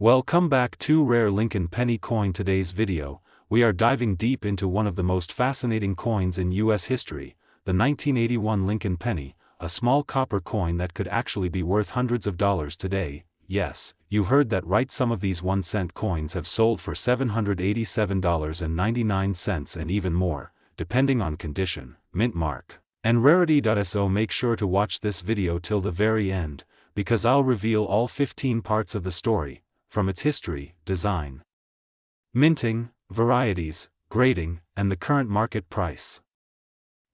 Welcome back to Rare Lincoln Penny Coin. Today's video, we are diving deep into one of the most fascinating coins in U.S. history, the 1981 Lincoln Penny, a small copper coin that could actually be worth hundreds of dollars today. Yes, you heard that right, some of these 1-cent coins have sold for $787.99 and even more, depending on condition, mint mark, and rarity. So make sure to watch this video till the very end, because I'll reveal all 15 parts of the story, from its history, design, minting, varieties, grading, and the current market price.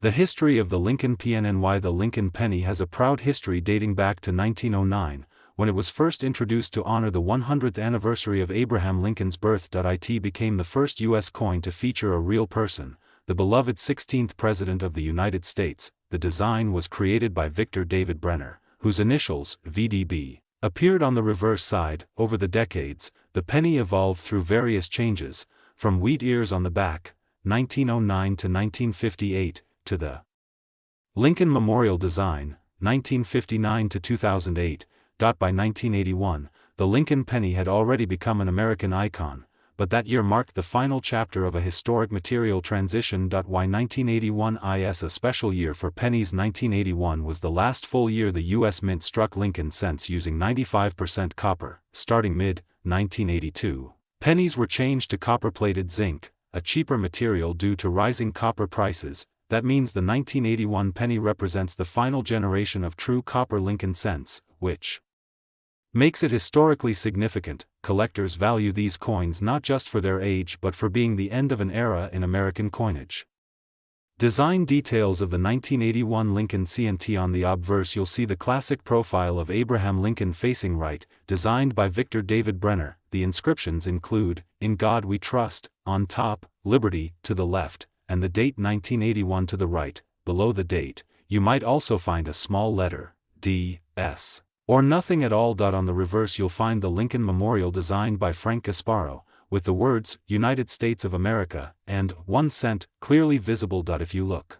The history of the Lincoln PNY. The Lincoln penny has a proud history dating back to 1909, when it was first introduced to honor the 100th anniversary of Abraham Lincoln's birth. It became the first U.S. coin to feature a real person, the beloved 16th President of the United States. The design was created by Victor David Brenner, whose initials, VDB, appeared on the reverse side. Over the decades, the penny evolved through various changes, from wheat ears on the back, 1909 to 1958, to the Lincoln Memorial design, 1959 to 2008. By 1981, the Lincoln penny had already become an American icon, but that year marked the final chapter of a historic material transition. Why 1981 is a special year for pennies? 1981 was the last full year the U.S. Mint struck Lincoln cents using 95% copper. Starting mid-1982, pennies were changed to copper-plated zinc, a cheaper material due to rising copper prices. That means the 1981 penny represents the final generation of true copper Lincoln cents, which makes it historically significant. Collectors value these coins not just for their age but for being the end of an era in American coinage. Design details of the 1981 Lincoln CNT. On the obverse you'll see the classic profile of Abraham Lincoln facing right, designed by Victor David Brenner. The inscriptions include, "In God We Trust," on top, "Liberty," to the left, and the date 1981 to the right. Below the date, you might also find a small letter, D, S, or nothing at all. On the reverse you'll find the Lincoln Memorial designed by Frank Gasparo, with the words, "United States of America," and 1 cent, clearly visible. If you look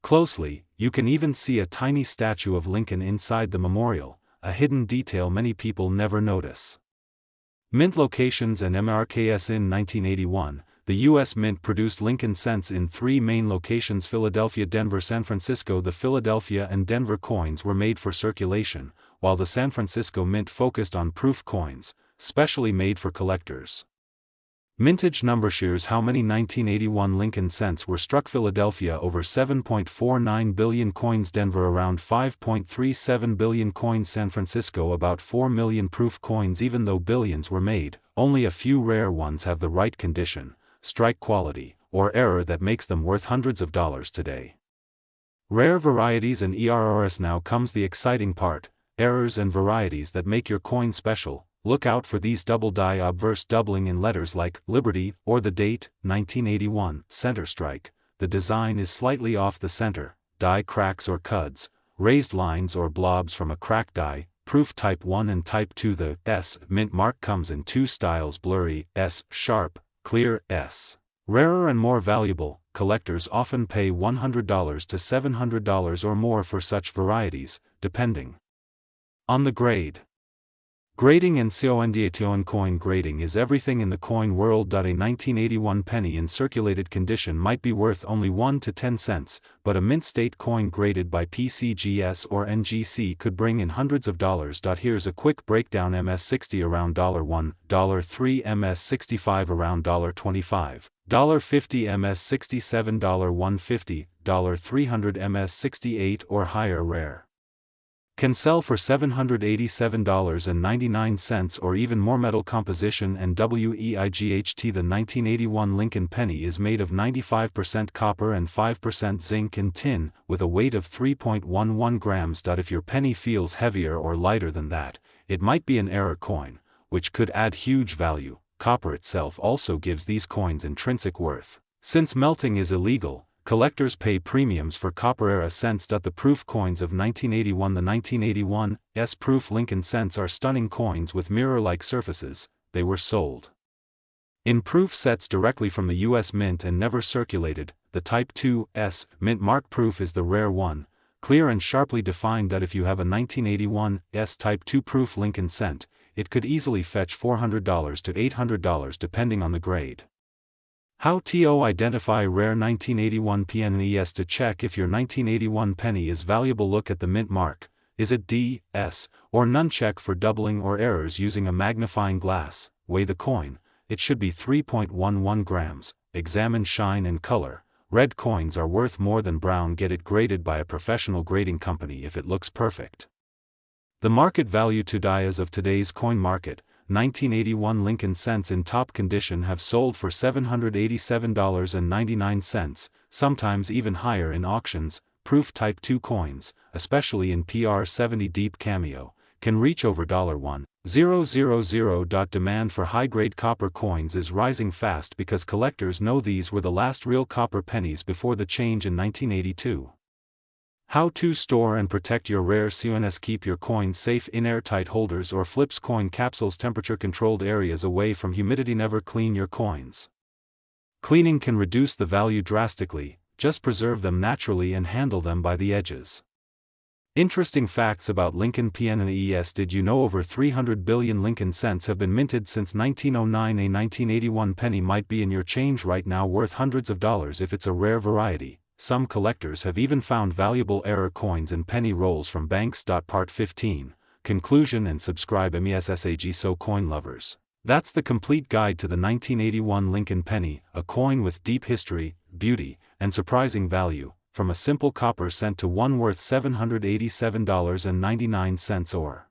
closely, you can even see a tiny statue of Lincoln inside the memorial, a hidden detail many people never notice. Mint locations and MRKS. In 1981, the U.S. Mint produced Lincoln cents in 3 main locations: Philadelphia, Denver, San Francisco. The Philadelphia and Denver coins were made for circulation, while the San Francisco Mint focused on proof coins, specially made for collectors. Mintage number shares how many 1981 Lincoln cents were struck. Philadelphia over 7.49 billion coins, Denver around 5.37 billion coins, San Francisco about 4 million proof coins. Even though billions were made, only a few rare ones have the right condition, strike quality, or error that makes them worth hundreds of dollars today. Rare varieties and errors. Now comes the exciting part, errors and varieties that make your coin special. Look out for these double die obverse doubling in letters like Liberty or the date, 1981, center strike. The design is slightly off the center, die cracks or cuds, raised lines or blobs from a cracked die, proof type 1 and type 2. The S mint mark comes in 2 styles: blurry, S, sharp, clear, S. Rarer and more valuable, collectors often pay $100 to $700 or more for such varieties, depending on the grade. Grading and condition. Coin grading is everything in the coin world. A 1981 penny in circulated condition might be worth only 1 to 10 cents, but a mint state coin graded by PCGS or NGC could bring in hundreds of dollars. Here's a quick breakdown: MS60 around $1, $3, MS65 around $25, $50, MS67, $150, $300, MS68 or higher. Rare can sell for $787.99 or even more. Metal composition and weight. The 1981 Lincoln penny is made of 95% copper and 5% zinc and tin, with a weight of 3.11 grams. If your penny feels heavier or lighter than that, it might be an error coin, which could add huge value. Copper itself also gives these coins intrinsic worth. Since melting is illegal, collectors pay premiums for copper-era cents. The proof coins of 1981. The 1981 S-proof Lincoln cents are stunning coins with mirror-like surfaces. They were sold in proof sets directly from the U.S. Mint and never circulated. The Type 2 S mint mark proof is the rare one, clear and sharply defined. If you have a 1981 S Type 2 proof Lincoln cent, it could easily fetch $400 to $800 depending on the grade. How to identify rare 1981 pennies. To check if your 1981 penny is valuable, look at the mint mark. Is it D, S, or none? Check for doubling or errors using a magnifying glass. Weigh the coin. It should be 3.11 grams. Examine shine and color. Red coins are worth more than brown. Get it graded by a professional grading company if it looks perfect. The market value to die as of today's coin market. 1981 Lincoln cents in top condition have sold for $787.99, sometimes even higher in auctions. Proof Type 2 coins, especially in PR70 deep cameo, can reach over $1,000. Demand for high-grade copper coins is rising fast because collectors know these were the last real copper pennies before the change in 1982. How to store and protect your rare coins. Keep your coins safe in airtight holders or flips coin capsules. Temperature-controlled areas away from humidity. Never clean your coins. Cleaning can reduce the value drastically. Just preserve them naturally and handle them by the edges. Interesting facts about Lincoln pennies. Did you know over 300 billion Lincoln cents have been minted since 1909? A 1981 penny might be in your change right now, worth hundreds of dollars if it's a rare variety. Some collectors have even found valuable error coins in penny rolls from banks. Part 15. Conclusion and subscribe MESSAG. So coin lovers, that's the complete guide to the 1981 Lincoln penny, a coin with deep history, beauty, and surprising value, from a simple copper cent to one worth $787.99 or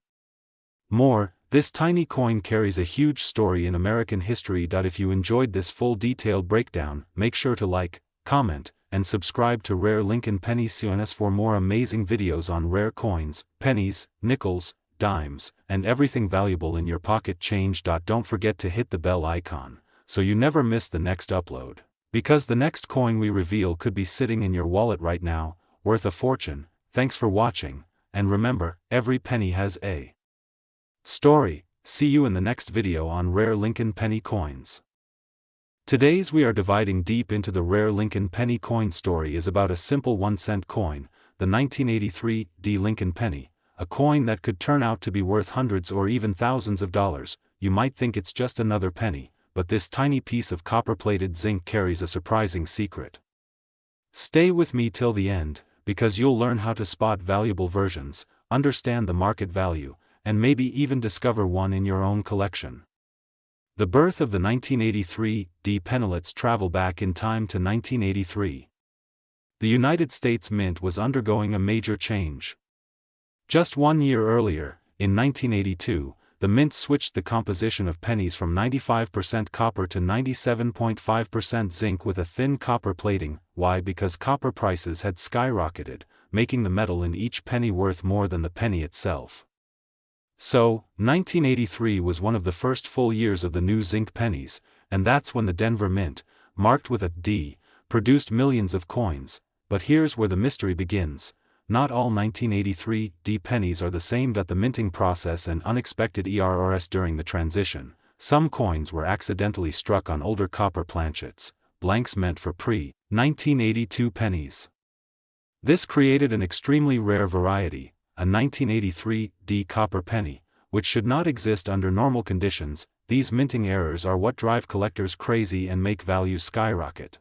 more. This tiny coin carries a huge story in American history. If you enjoyed this full detailed breakdown, make sure to like, comment, and subscribe to Rare Lincoln Pennies for more amazing videos on rare coins, pennies, nickels, dimes, and everything valuable in your pocket change. Don't forget to hit the bell icon, so you never miss the next upload, because the next coin we reveal could be sitting in your wallet right now, worth a fortune. Thanks for watching, and remember, every penny has a story. See you in the next video on Rare Lincoln Penny Coins. Today's we are dividing deep into the rare Lincoln penny coin. Story is about a simple 1-cent coin, the 1983 D Lincoln penny, a coin that could turn out to be worth hundreds or even thousands of dollars. You might think it's just another penny, but this tiny piece of copper-plated zinc carries a surprising secret. Stay with me till the end, because you'll learn how to spot valuable versions, understand the market value, and maybe even discover one in your own collection. The birth of the 1983 D penny. Let's travel back in time to 1983. The United States Mint was undergoing a major change. Just 1 year earlier, in 1982, the Mint switched the composition of pennies from 95% copper to 97.5% zinc with a thin copper plating. Why? Because copper prices had skyrocketed, making the metal in each penny worth more than the penny itself. So, 1983 was one of the first full years of the new zinc pennies, and that's when the Denver Mint, marked with a D, produced millions of coins. But here's where the mystery begins. Not all 1983 D pennies are the same. The minting process and unexpected errors during the transition. Some coins were accidentally struck on older copper planchets, blanks meant for pre-1982 pennies. This created an extremely rare variety, a 1983 D copper penny, which should not exist under normal conditions. These minting errors are what drive collectors crazy and make values skyrocket.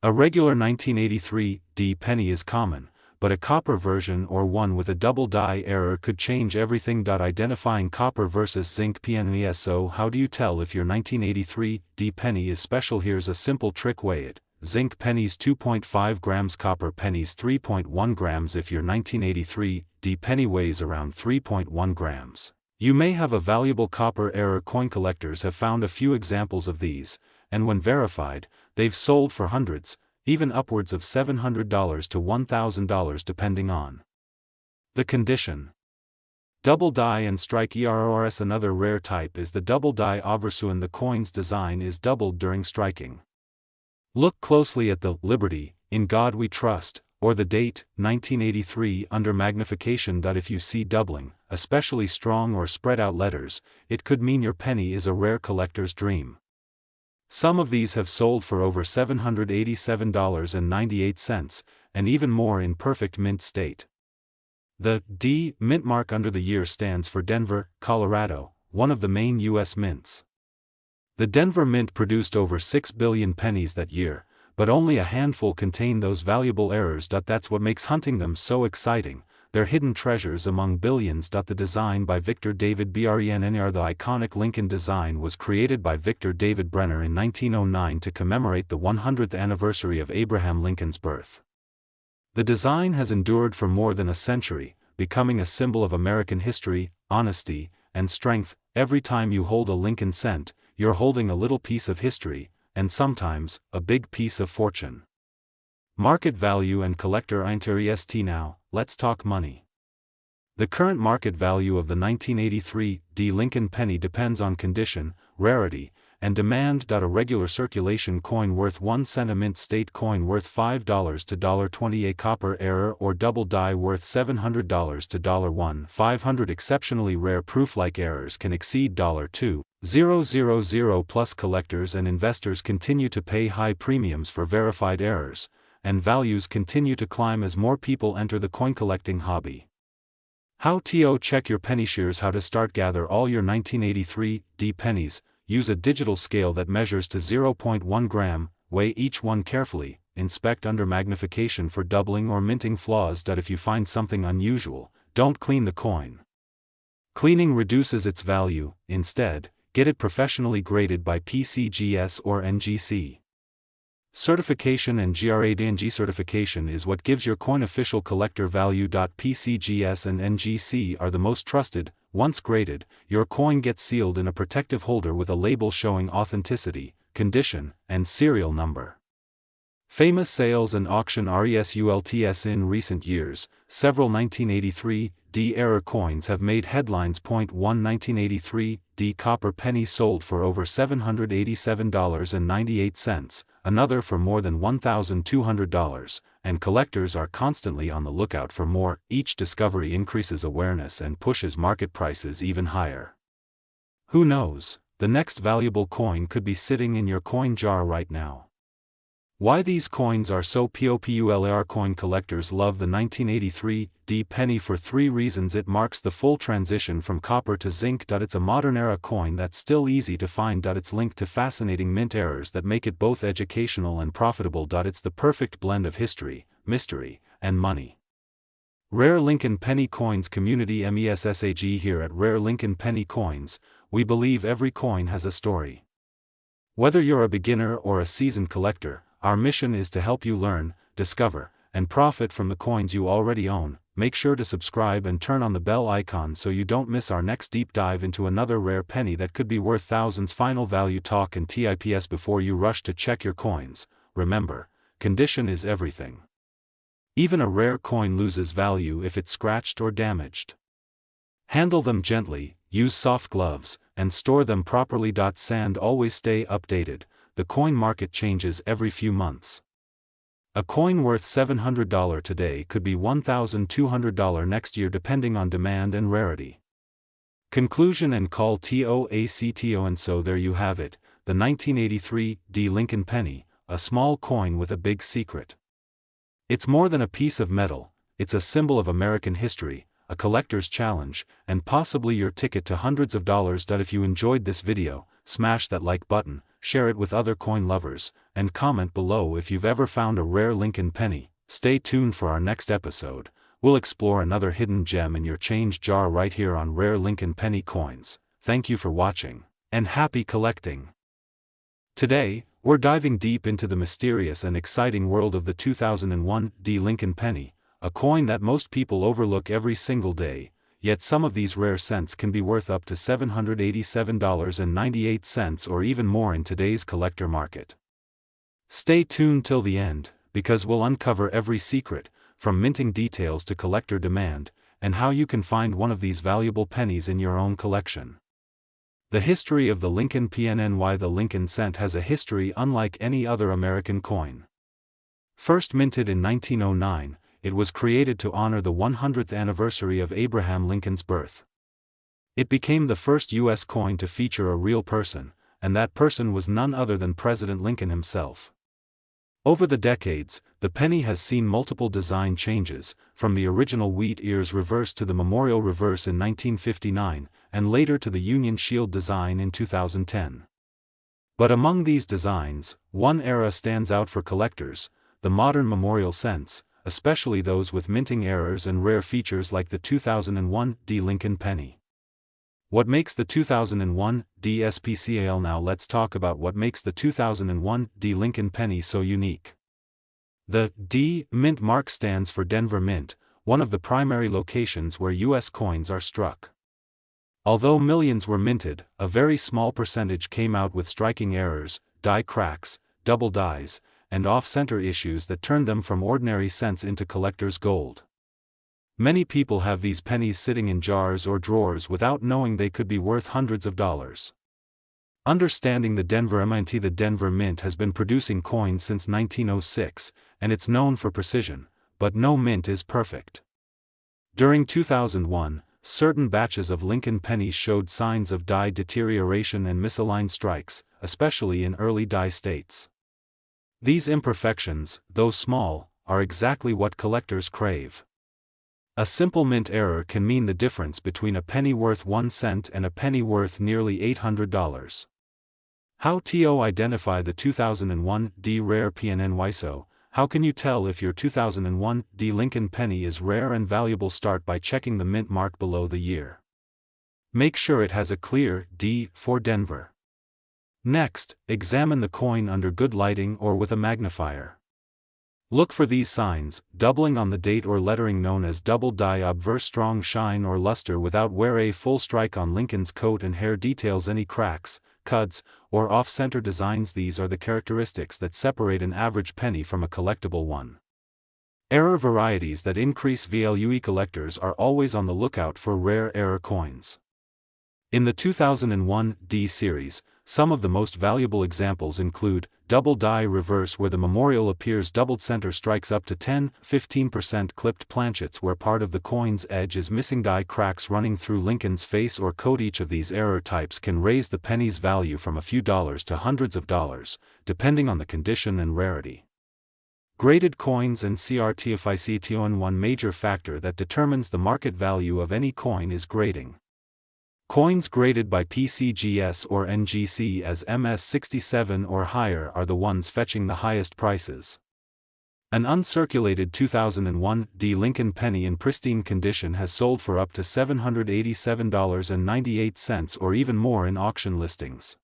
A regular 1983 D penny is common, but a copper version or one with a double die error could change everything. Identifying copper versus zinc pennies. So how do you tell if your 1983 D penny is special? Here's a simple trick. Weigh it. Zinc pennies 2.5 grams, copper pennies 3.1 grams. If your 1983 D penny weighs around 3.1 grams, you may have a valuable copper error coin. Collectors have found a few examples of these, and when verified, they've sold for hundreds, even upwards of $700 to $1,000 depending on the condition. Double die and strike errors. Another rare type is the double die oversuin. The coin's design is doubled during striking. Look closely at the Liberty, In God We Trust, or the date, 1983, under magnification. If you see doubling, especially strong or spread out letters, it could mean your penny is a rare collector's dream. Some of these have sold for over $787.98, and even more in perfect mint state. The D mint mark under the year stands for Denver, Colorado, one of the main U.S. mints. The Denver Mint produced over 6 billion pennies that year, but only a handful contain those valuable errors. That's what makes hunting them so exciting. They're hidden treasures among billions. The design by Victor David Brenner. The iconic Lincoln design was created by Victor David Brenner in 1909 to commemorate the 100th anniversary of Abraham Lincoln's birth. The design has endured for more than a century, becoming a symbol of American history, honesty, and strength. Every time you hold a Lincoln cent, you're holding a little piece of history, and sometimes, a big piece of fortune. Market value and collector enthusiast. Now, let's talk money. The current market value of the 1983 Lincoln penny depends on condition, rarity, and demand. A regular circulation coin worth 1 cent, a mint state coin worth $5 to $1.20, a copper error or double die worth $700 to $1.500. Exceptionally rare proof-like errors can exceed $2,000 plus. Collectors and investors continue to pay high premiums for verified errors, and values continue to climb as more people enter the coin collecting hobby. How to check your penny shares. How to start. Gather all your 1983 pennies. Use a digital scale that measures to 0.1 gram, weigh each one carefully, inspect under magnification for doubling or minting flaws. If you find something unusual, don't clean the coin. Cleaning reduces its value. Instead, get it professionally graded by PCGS or NGC. Certification and GRADNG certification is what gives your coin official collector value. PCGS and NGC are the most trusted. Once graded, your coin gets sealed in a protective holder with a label showing authenticity, condition, and serial number. Famous sales and auction results. In recent years, several 1983 error coins have made headlines. 1 1983 copper penny sold for over $787.98, another for more than $1,200, and collectors are constantly on the lookout for more. Each discovery increases awareness and pushes market prices even higher. Who knows, the next valuable coin could be sitting in your coin jar right now. Why these coins are so popular. Coin collectors love the 1983 penny for 3 reasons. It marks the full transition from copper to zinc. It's a modern era coin that's still easy to find. It's linked to fascinating mint errors that make it both educational and profitable. It's the perfect blend of history, mystery, and money. Rare Lincoln Penny Coins Community MESSAG. Here at Rare Lincoln Penny Coins, we believe every coin has a story. Whether you're a beginner or a seasoned collector, our mission is to help you learn, discover, and profit from the coins you already own. Make sure to subscribe and turn on the bell icon so you don't miss our next deep dive into another rare penny that could be worth thousands. Final value talk and tips. Before you rush to check your coins, remember, condition is everything. Even a rare coin loses value if it's scratched or damaged. Handle them gently, use soft gloves, and store them properly. Sand. Always stay updated. The coin market changes every few months. A coin worth $700 today could be $1,200 next year depending on demand and rarity. Conclusion and call to action. And so there you have it, the 1983 Lincoln penny, a small coin with a big secret. It's more than a piece of metal, it's a symbol of American history, a collector's challenge, and possibly your ticket to hundreds of dollars. If you enjoyed this video, smash that like button, share it with other coin lovers, and comment below if you've ever found a rare Lincoln penny. Stay tuned for our next episode. We'll explore another hidden gem in your change jar right here on Rare Lincoln Penny Coins. Thank you for watching, and happy collecting! Today, we're diving deep into the mysterious and exciting world of the 2001 Lincoln penny, a coin that most people overlook every single day. Yet some of these rare cents can be worth up to $787.98 or even more in today's collector market. Stay tuned till the end, because we'll uncover every secret, from minting details to collector demand, and how you can find one of these valuable pennies in your own collection. The history of the Lincoln PNNY. The Lincoln cent has a history unlike any other American coin. First minted in 1909, it was created to honor the 100th anniversary of Abraham Lincoln's birth. It became the first U.S. coin to feature a real person, and that person was none other than President Lincoln himself. Over the decades, the penny has seen multiple design changes, from the original wheat ears reverse to the memorial reverse in 1959, and later to the Union Shield design in 2010. But among these designs, one era stands out for collectors: the modern memorial cents, especially those with minting errors and rare features like the 2001 D Lincoln penny. What makes the 2001 D SPCAL? Now let's talk about what makes the 2001 D Lincoln penny so unique. The D Mint mark stands for Denver Mint, one of the primary locations where U.S. coins are struck. Although millions were minted, a very small percentage came out with striking errors, die cracks, double dies, and off-center issues that turned them from ordinary cents into collector's gold. Many people have these pennies sitting in jars or drawers without knowing they could be worth hundreds of dollars. Understanding the Denver Mint. The Denver Mint has been producing coins since 1906, and it's known for precision, but no mint is perfect. During 2001, certain batches of Lincoln pennies showed signs of die deterioration and misaligned strikes, especially in early die states. These imperfections, though small, are exactly what collectors crave. A simple mint error can mean the difference between a penny worth 1 cent and a penny worth nearly $800. How to identify the 2001 D rare PNNY? So, how can you tell if your 2001 D Lincoln penny is rare and valuable? Start by checking the mint mark below the year. Make sure it has a clear D for Denver. Next, examine the coin under good lighting or with a magnifier. Look for these signs: doubling on the date or lettering known as double die, obverse strong shine or luster without wear, a full strike on Lincoln's coat and hair details, any cracks, cuts, or off-center designs. These are the characteristics that separate an average penny from a collectible one. Error varieties that increase value. Collectors are always on the lookout for rare error coins. In the 2001 D series, some of the most valuable examples include double die reverse, where the memorial appears doubled, center strikes up to 10-15%, clipped planchets where part of the coin's edge is missing, die cracks running through Lincoln's face or coat. Each of these error types can raise the penny's value from a few dollars to hundreds of dollars, depending on the condition and rarity. Graded coins and CRTFICTON. One major factor that determines the market value of any coin is grading. Coins graded by PCGS or NGC as MS67 or higher are the ones fetching the highest prices. An uncirculated 2001 D Lincoln penny in pristine condition has sold for up to $787.98 or even more in auction listings.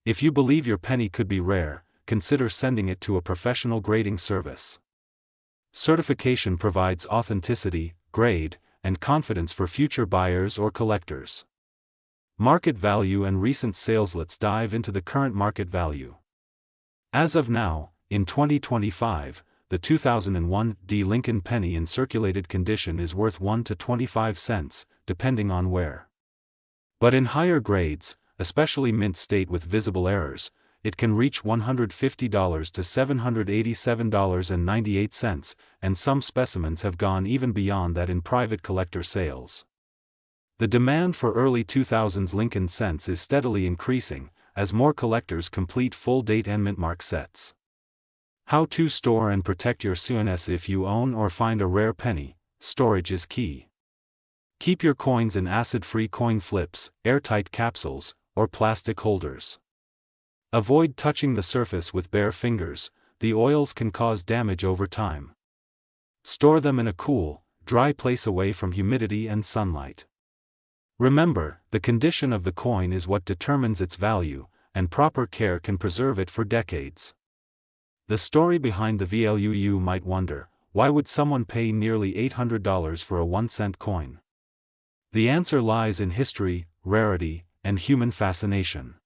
If you believe your penny could be rare, consider sending it to a professional grading service. Certification provides authenticity, grade, and confidence for future buyers or collectors. Market value and recent sales. Let's dive into the current market value. As of now, in 2025, the 2001 D Lincoln penny in circulated condition is worth 1 to 25 cents, depending on where. But in higher grades, especially mint state with visible errors, it can reach $150 to $787.98, and some specimens have gone even beyond that in private collector sales. The demand for early 2000s Lincoln cents is steadily increasing, as more collectors complete full date and mint mark sets. How to store and protect your CNS. If you own or find a rare penny, storage is key. Keep your coins in acid-free coin flips, airtight capsules, or plastic holders. Avoid touching the surface with bare fingers; the oils can cause damage over time. Store them in a cool, dry place away from humidity and sunlight. Remember, the condition of the coin is what determines its value, and proper care can preserve it for decades. The story behind the value. You might wonder, why would someone pay nearly $800 for a 1-cent coin? The answer lies in history, rarity, and human fascination.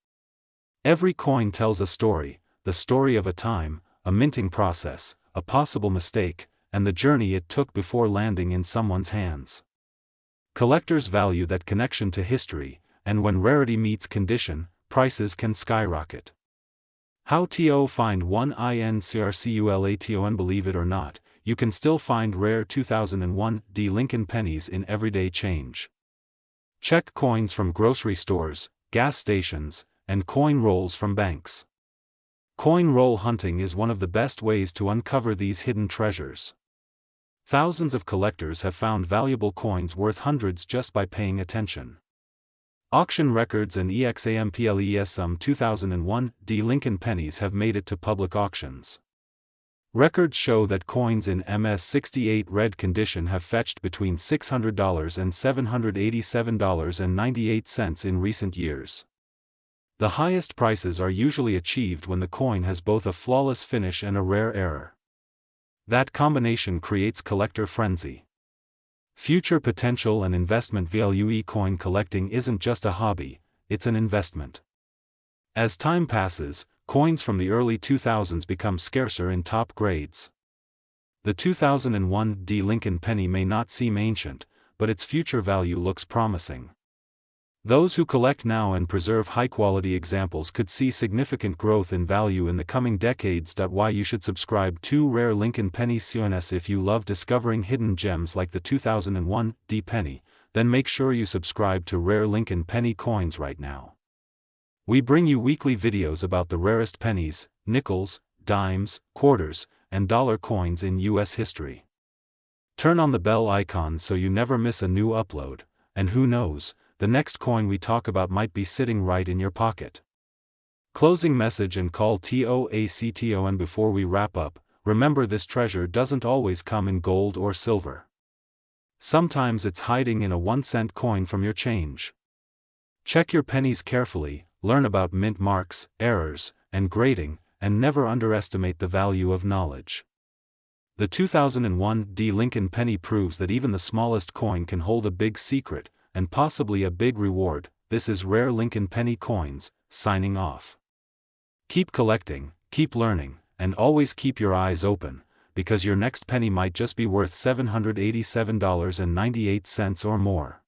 Every coin tells a story, the story of a time, a minting process, a possible mistake, and the journey it took before landing in someone's hands. Collectors value that connection to history, and when rarity meets condition, prices can skyrocket. How to find one INCRCULATON? Believe it or not, you can still find rare 2001 D Lincoln pennies in everyday change. Check coins from grocery stores, gas stations, and coin rolls from banks. Coin roll hunting is one of the best ways to uncover these hidden treasures. Thousands of collectors have found valuable coins worth hundreds just by paying attention. Auction records and examples. Some 2001 D Lincoln pennies have made it to public auctions. Records show that coins in MS-68 red condition have fetched between $600 and $787.98 in recent years. The highest prices are usually achieved when the coin has both a flawless finish and a rare error. That combination creates collector frenzy. Future potential and investment value. Coin collecting isn't just a hobby, it's an investment. As time passes, coins from the early 2000s become scarcer in top grades. The 2001 D Lincoln penny may not seem ancient, but its future value looks promising. Those who collect now and preserve high-quality examples could see significant growth in value in the coming decades. Why you should subscribe to Rare Lincoln Pennies. If you love discovering hidden gems like the 2001 D penny, then make sure you subscribe to Rare Lincoln Penny Coins right now. We bring you weekly videos about the rarest pennies, nickels, dimes, quarters, and dollar coins in U.S. history. Turn on the bell icon so you never miss a new upload, and who knows, the next coin we talk about might be sitting right in your pocket. Closing message and call to action. Before we wrap up, remember this treasure doesn't always come in gold or silver. Sometimes it's hiding in a 1-cent coin from your change. Check your pennies carefully, learn about mint marks, errors, and grading, and never underestimate the value of knowledge. The 2001 D Lincoln penny proves that even the smallest coin can hold a big secret, and possibly a big reward. This is Rare Lincoln Penny Coins, signing off. Keep collecting, keep learning, and always keep your eyes open, because your next penny might just be worth $787.98 or more.